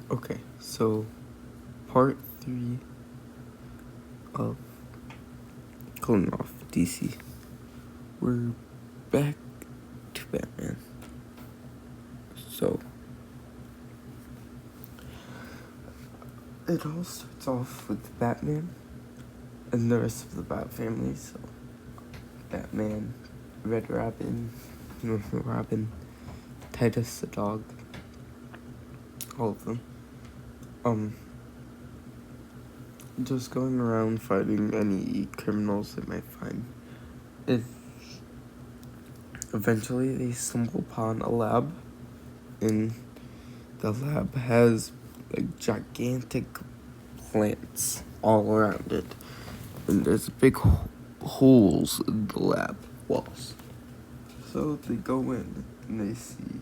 Okay, so part 3 of Cooling Off DC. We're back to Batman. So, it all starts off with Batman and the rest of the Bat family. So, Batman, Red Robin, Robin, Titus the dog, all of them. Just going around fighting any criminals they might find. And eventually they stumble upon a lab, and the lab has like gigantic plants all around it, and there's big holes in the lab walls. So they go in and they see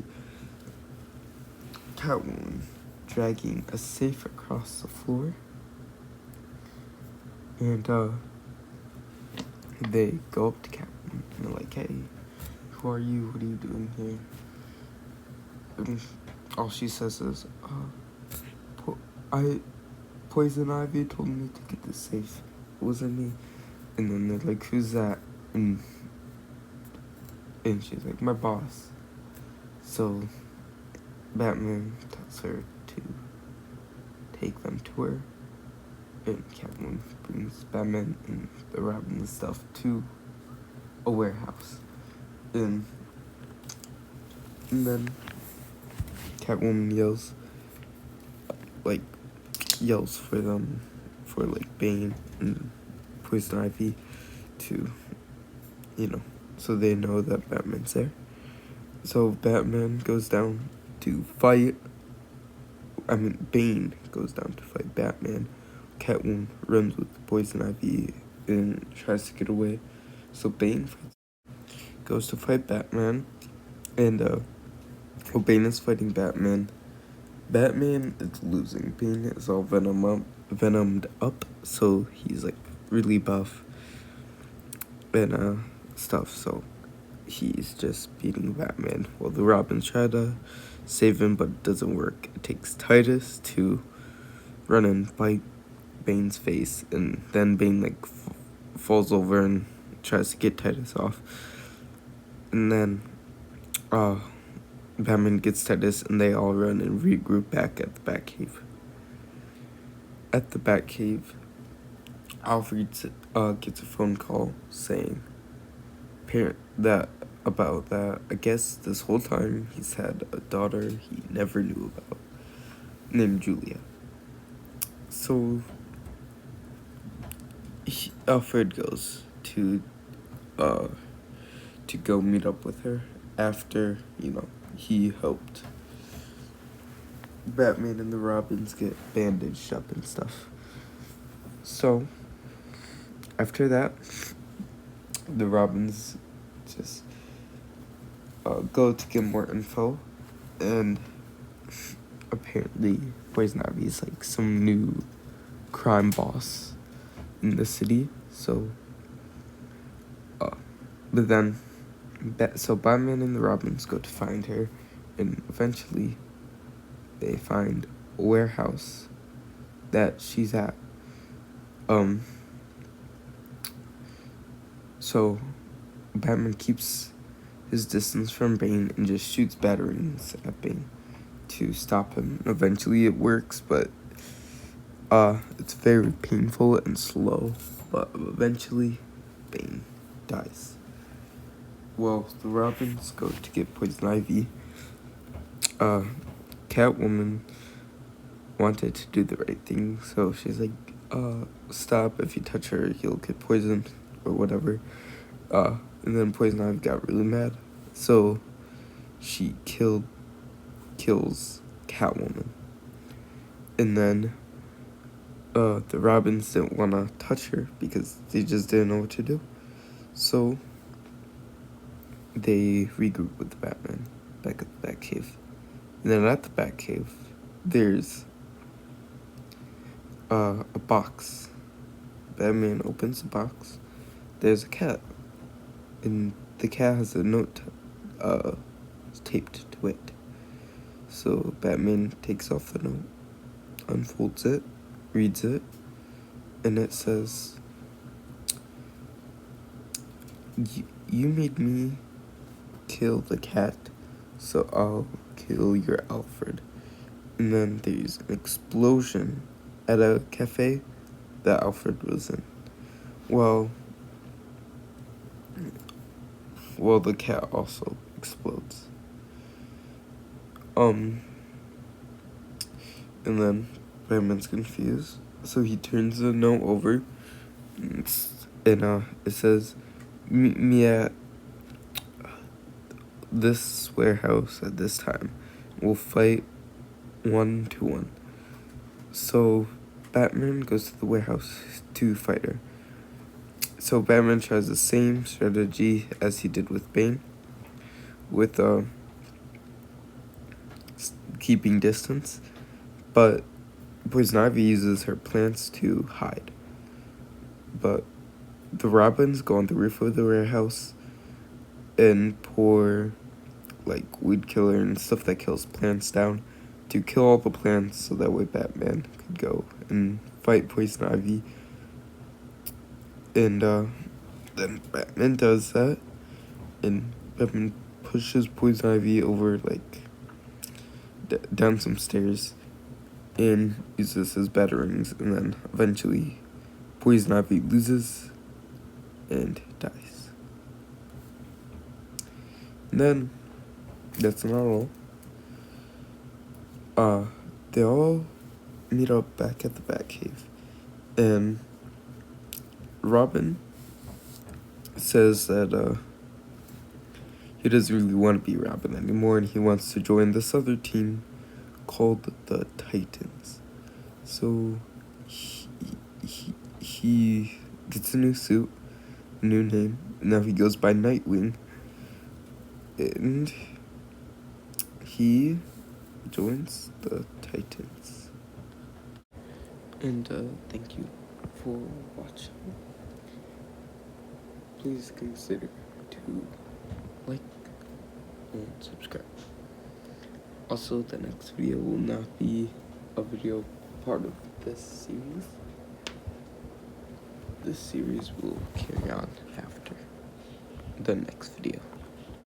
Catwoman dragging a safe across the floor, and they go up to Catwoman and they're like, "Hey, who are you? What are you doing here?" And all she says is, Poison Ivy told me to get this safe. It wasn't me." And then they're like, "Who's that?" And she's like, "My boss." So Batman tells her to take them to her, and Catwoman brings Batman and the Robin and stuff to a warehouse. And then Catwoman yells for them, for like Bane and Poison Ivy to, so they know that Batman's there. So Batman goes down to fight. Bane goes down to fight Batman. Catwoman runs with Poison Ivy and tries to get away. So Bane goes to fight Batman, and Bane is fighting Batman. Batman is losing. Bane is all venomed up, so he's like really buff and stuff. So he's just beating Batman while the Robins try to save him, but it doesn't work. It takes Titus to run and bite Bane's face, and then Bane falls over and tries to get Titus off. And then Batman gets Titus, and they all run and regroup back at the Batcave. At the Batcave, Alfred gets a phone call saying about that. I guess this whole time he's had a daughter he never knew about, named Julia. So Alfred goes to go meet up with her after he helped Batman and the Robins get bandaged up and stuff. So after that, the Robins just go to get more info, and apparently Poison Ivy is like some new crime boss in the city. So but then Batman and the Robins go to find her, and eventually they find a warehouse that she's at. So Batman keeps his distance from Bane and just shoots batarangs at Bane to stop him. Eventually it works, but it's very painful and slow, but eventually Bane dies. Well, the Robins go to get Poison Ivy. Catwoman wanted to do the right thing, so she's like, stop, if you touch her, you'll get poisoned, or whatever. And then Poison Ivy got really mad, so she kills Catwoman. And then the Robins didn't want to touch her because they just didn't know what to do. So they regroup with Batman back at the Batcave. And then at the Batcave, there's a box. Batman opens the box. There's a cat. And the cat has a note taped to it. So Batman takes off the note unfolds it, reads it, and it says, You made me kill the cat, so I'll kill your Alfred. And then there's an explosion at a cafe that Alfred was in. Well, the cat also explodes. And then Batman's confused, so he turns the note over, and it says, "Me at this warehouse at this time. We'll fight 1-1." So Batman goes to the warehouse to fight her. So Batman tries the same strategy as he did with Bane, with keeping distance, but Poison Ivy uses her plants to hide. But the Robins go on the roof of the warehouse and pour like weed killer and stuff that kills plants down to kill all the plants, so that way Batman could go and fight Poison Ivy. And then Batman does that, and Batman pushes Poison Ivy over like down some stairs and uses his batarangs, and then eventually Poison Ivy loses and dies. And then that's not all. They all meet up back at the Batcave, and Robin says that he doesn't really want to be Robin anymore, and he wants to join this other team called the Titans. So he gets a new suit, a new name. Now he goes by Nightwing, and he joins the Titans. And thank you for watching. Please consider to like and subscribe. Also, the next video will not be a video part of this series. This series will carry on after the next video.